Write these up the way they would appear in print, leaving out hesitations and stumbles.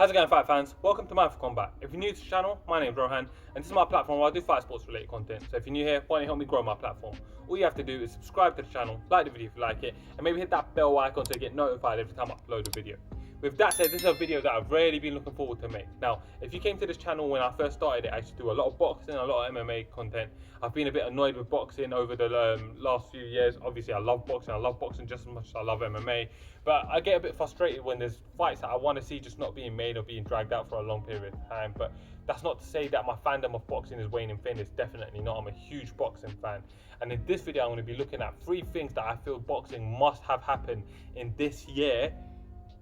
How's it going, fight fans? Welcome to mindforcombat. If you're new to the channel, my name is Rohan, and this is my platform where I do fight sports related content. So if you're new here, why don't you help me grow my platform? All you have to do is subscribe to the channel, like the video if you like it, and maybe hit that bell icon so you get notified every time I upload a video. With that said, this is a video that I've really been looking forward to make. Now, if you came to this channel when I first started it, I used to do a lot of boxing, a lot of MMA content. I've been a bit annoyed with boxing over the last few years. Obviously, I love boxing just as much as I love MMA. But I get a bit frustrated when there's fights that I want to see just not being made or being dragged out for a long period of time. But that's not to say that my fandom of boxing is waning thin. It's definitely not. I'm a huge boxing fan. And in this video, I'm going to be looking at 3 things that I feel boxing must have happened in this year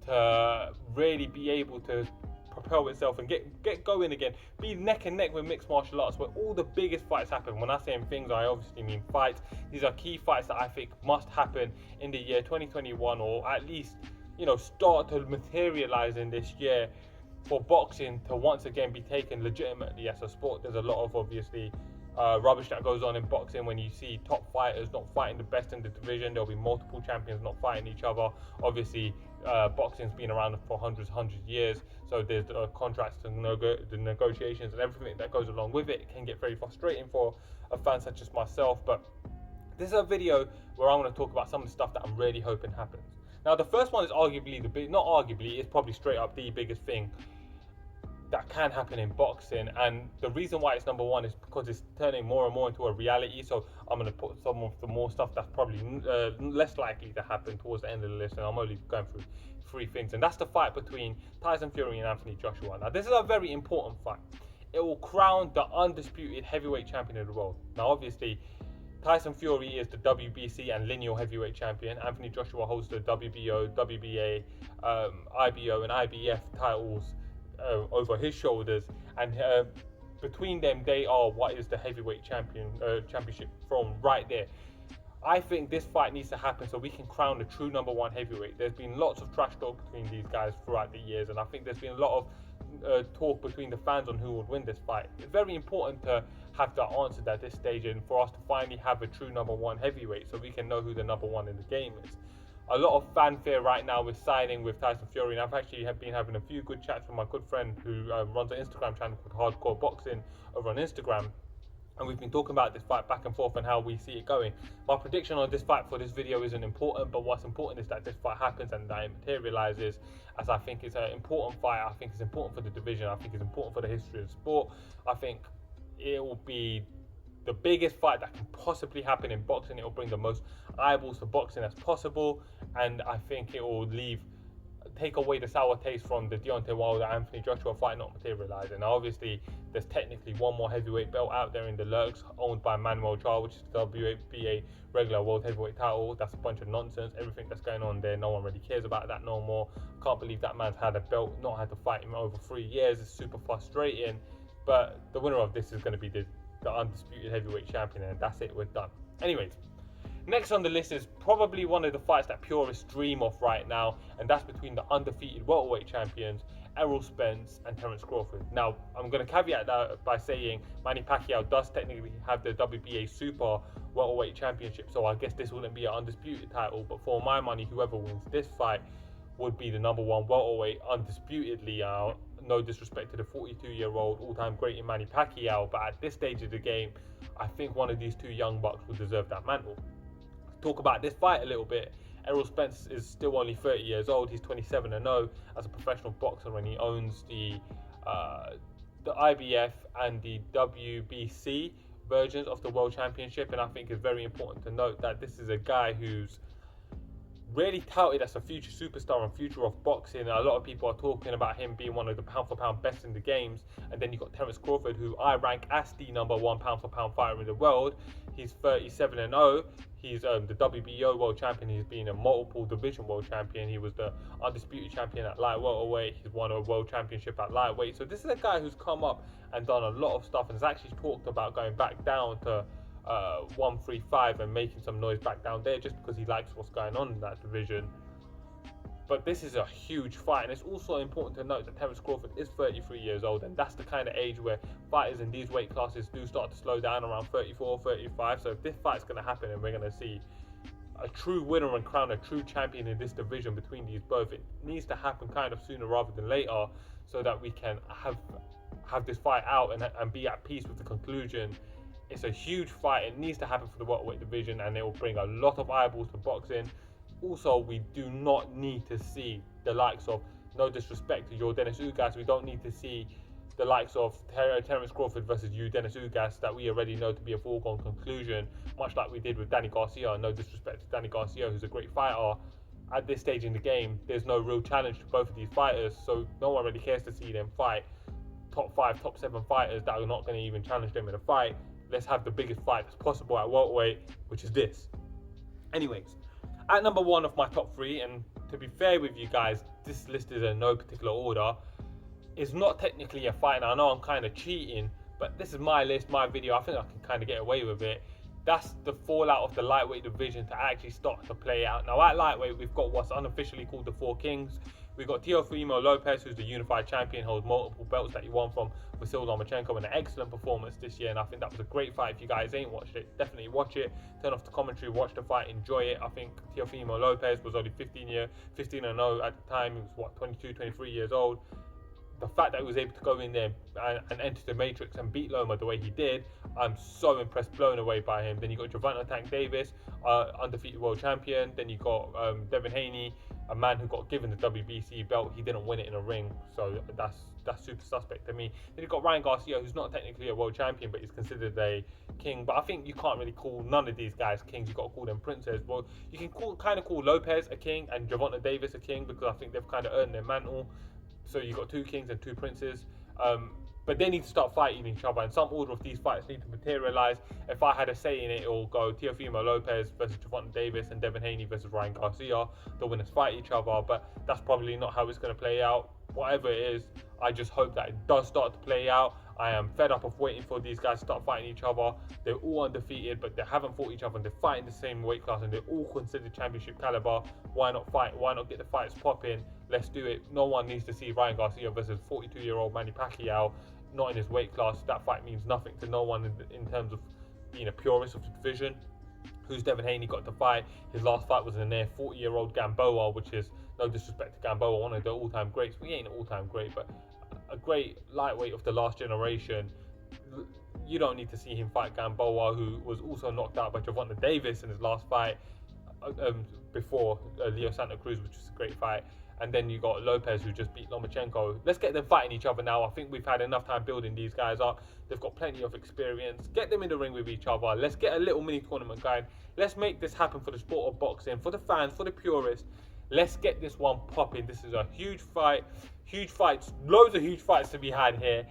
to really be able to propel itself and get going again, be neck and neck with mixed martial arts where all the biggest fights happen. When I say things, I obviously mean fights. These are key fights that I think must happen in the year 2021, or at least, you know, start to materialize in this year for boxing to once again be taken legitimately as a sport. There's a lot of obviously rubbish that goes on in boxing when you see top fighters not fighting the best in the division. There'll be multiple champions not fighting each other. Obviously, boxing's been around for hundreds of years, so there's contracts and the negotiations and everything that goes along with it. It can get very frustrating for a fan such as myself, but this is a video where I want to talk about some of the stuff that I'm really hoping happens. Now, the first one is arguably it's probably straight up the biggest thing that can happen in boxing, and the reason why it's number one is because it's turning more and more into a reality. So I'm going to put some of the more stuff that's probably less likely to happen towards the end of the list, and I'm only going through 3 things, and that's the fight between Tyson Fury and Anthony Joshua. Now, this is a very important fight. It will crown the undisputed heavyweight champion of the world. Now, obviously, Tyson Fury is the WBC and lineal heavyweight champion. Anthony Joshua holds the WBO, WBA, IBO and IBF titles over his shoulders, and between them they are what is the heavyweight championship from right there. I think this fight needs to happen so we can crown the true number 1 heavyweight. There's been lots of trash talk between these guys throughout the years, and I think there's been a lot of talk between the fans on who would win this fight. It's very important to have that answered at this stage, and for us to finally have a true number 1 heavyweight so we can know who the number 1 in the game is. A lot of fanfare right now with signing with Tyson Fury, and I've actually been having a few good chats with my good friend who runs an Instagram channel called Hardcore Boxing over on Instagram, and we've been talking about this fight back and forth and how we see it going. My prediction on this fight for this video isn't important, but what's important is that this fight happens and that it materializes, as I think it's an important fight. I think it's important for the division. I think it's important for the history of the sport. I think it will be the biggest fight that can possibly happen in boxing. It will bring the most eyeballs to boxing as possible, and I think it will take away the sour taste from the Deontay Wilder Anthony Joshua fight not materializing. Now, obviously, there's technically one more heavyweight belt out there in the lurks, owned by Manuel Charles, which is the WBA regular world heavyweight title. That's a bunch of nonsense. Everything that's going on there, no one really cares about that no more. Can't believe that man's had a belt, not had to fight him over 3 years. It's super frustrating. But the winner of this is going to be the undisputed heavyweight champion, and that's it, we're done. Anyways, next on the list is probably one of the fights that purists dream of right now, and that's between the undefeated welterweight champions Errol Spence and Terence Crawford. Now, I'm going to caveat that by saying Manny Pacquiao does technically have the WBA super welterweight championship, so I guess this wouldn't be an undisputed title, but for my money, whoever wins this fight would be the number 1 welterweight undisputedly. No disrespect to the 42-year-old all-time great in Manny Pacquiao, but at this stage of the game, I think one of these 2 young bucks will deserve that mantle. Talk about this fight a little bit. Errol Spence is still only 30 years old. He's 27-0 as a professional boxer, and he owns the IBF and the WBC versions of the World Championship. And I think it's very important to note that this is a guy who's really touted as a future superstar and future of boxing. A lot of people are talking about him being one of the pound-for-pound best in the games. And then you've got Terence Crawford, who I rank as the number 1 pound-for-pound fighter in the world. He's 37-0. He's the WBO world champion. He's been a multiple division world champion. He was the undisputed champion at light welterweight. He's won a world championship at lightweight. So this is a guy who's come up and done a lot of stuff, and has actually talked about going back down to 135 and making some noise back down there just because he likes what's going on in that division. But this is a huge fight, and it's also important to note that Terence Crawford is 33 years old, and that's the kind of age where fighters in these weight classes do start to slow down around 34, 35. So if this fight's going to happen and we're going to see a true winner and crown a true champion in this division between these both. It needs to happen kind of sooner rather than later, so that we can have this fight out and be at peace with the conclusion. It's a huge fight. It needs to happen for the welterweight division, and it will bring a lot of eyeballs to boxing. Also, we do not need to see the likes of, no disrespect to your Dennis Ugas, we don't need to see the likes of Terence Crawford versus you Dennis Ugas that we already know to be a foregone conclusion, much like we did with Danny Garcia. No disrespect to Danny Garcia, who's a great fighter. At this stage in the game, there's no real challenge to both of these fighters, so no one really cares to see them fight top 5, top 7 fighters that are not going to even challenge them in a fight. Let's have the biggest fight that's possible at welterweight, which is this. Anyways, at number 1 of my top 3, and to be fair with you guys, this list is in no particular order. It's not technically a fight, and I know I'm kind of cheating, but this is my list, my video. I think I can kind of get away with it. That's the fallout of the lightweight division to actually start to play out. Now at lightweight, we've got what's unofficially called the 4 Kings. We've got Teofimo Lopez, who's the unified champion, holds multiple belts that he won from Vasil Lomachenko in an excellent performance this year, and I think that was a great fight. If you guys ain't watched it, definitely watch it. Turn off the commentary, watch the fight, enjoy it. I think Teofimo Lopez was only 15-0 at the time. He was, what, 22, 23 years old. The fact that he was able to go in there and enter the matrix and beat Loma the way he did, I'm so impressed, blown away by him. Then you got Gervonta Tank Davis, undefeated world champion. Then you got Devin Haney, a man who got given the WBC belt. He didn't win it in a ring, so that's super suspect to me. Then you got Ryan Garcia, who's not technically a world champion, but he's considered a king. But I think you can't really call none of these guys kings. You got to call them princes. Well, you can kind of call Lopez a king and Gervonta Davis a king, because I think they've kind of earned their mantle. So you got 2 kings and 2 princes, but they need to start fighting each other, and some order of these fights need to materialize. If I had a say in it, it will go Teofimo Lopez versus Gervonta Davis and Devin Haney versus Ryan Garcia. The winners fight each other, but that's probably not how it's going to play out. Whatever it is, I just hope that it does start to play out. I am fed up of waiting for these guys to start fighting each other. They're all undefeated, but they haven't fought each other, and they're fighting the same weight class, and they're all considered championship caliber. Why not fight? Why not get the fights popping? Let's do it. No one needs to see Ryan Garcia versus 42-year-old Manny Pacquiao, not in his weight class. That fight means nothing to no one in terms of being a purist of the division. Who's Devin Haney got to fight? His last fight was in there 40-year-old Gamboa, which is, no disrespect to Gamboa, one of the all-time greats. We ain't an all-time great, but a great lightweight of the last generation. You don't need to see him fight Gamboa, who was also knocked out by Gervonta Davis in his last fight before Leo Santa Cruz, which was a great fight. And then you got Lopez, who just beat Lomachenko. Let's get them fighting each other now. I think we've had enough time building these guys up. They've got plenty of experience. Get them in the ring with each other. Let's get a little mini tournament going. Let's make this happen for the sport of boxing, for the fans, for the purists. Let's get this one popping. This is a huge fight. Huge fights. Loads of huge fights to be had here.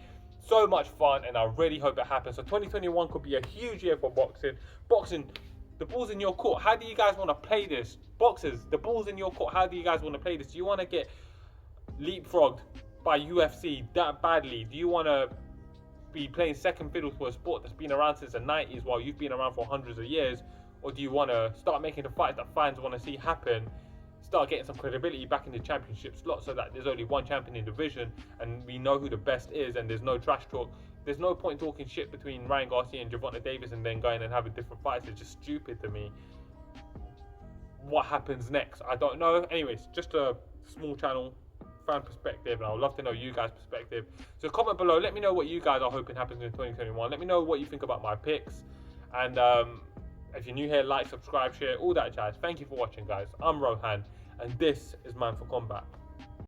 So much fun, and I really hope it happens. So 2021 could be a huge year for boxing. Boxing, the ball's in your court. How do you guys want to play this? Boxers, the ball's in your court. How do you guys want to play this? Do you want to get leapfrogged by UFC that badly? Do you want to be playing second fiddle to a sport that's been around since the 90s while you've been around for hundreds of years? Or do you want to start making the fights that fans want to see happen? Start getting some credibility back in the championship slot, so that there's only one champion in division and we know who the best is, and there's no trash talk. There's no point talking shit between Ryan Garcia and Gervonta Davis and then going and having different fights. It's just stupid to me. What happens next? I don't know. Anyways, just a small channel, fan perspective, and I would love to know you guys' perspective. So comment below. Let me know what you guys are hoping happens in 2021. Let me know what you think about my picks. And if you're new here, like, subscribe, share, all that jazz. Thank you for watching, guys. I'm Rohan, and this is Man for Combat.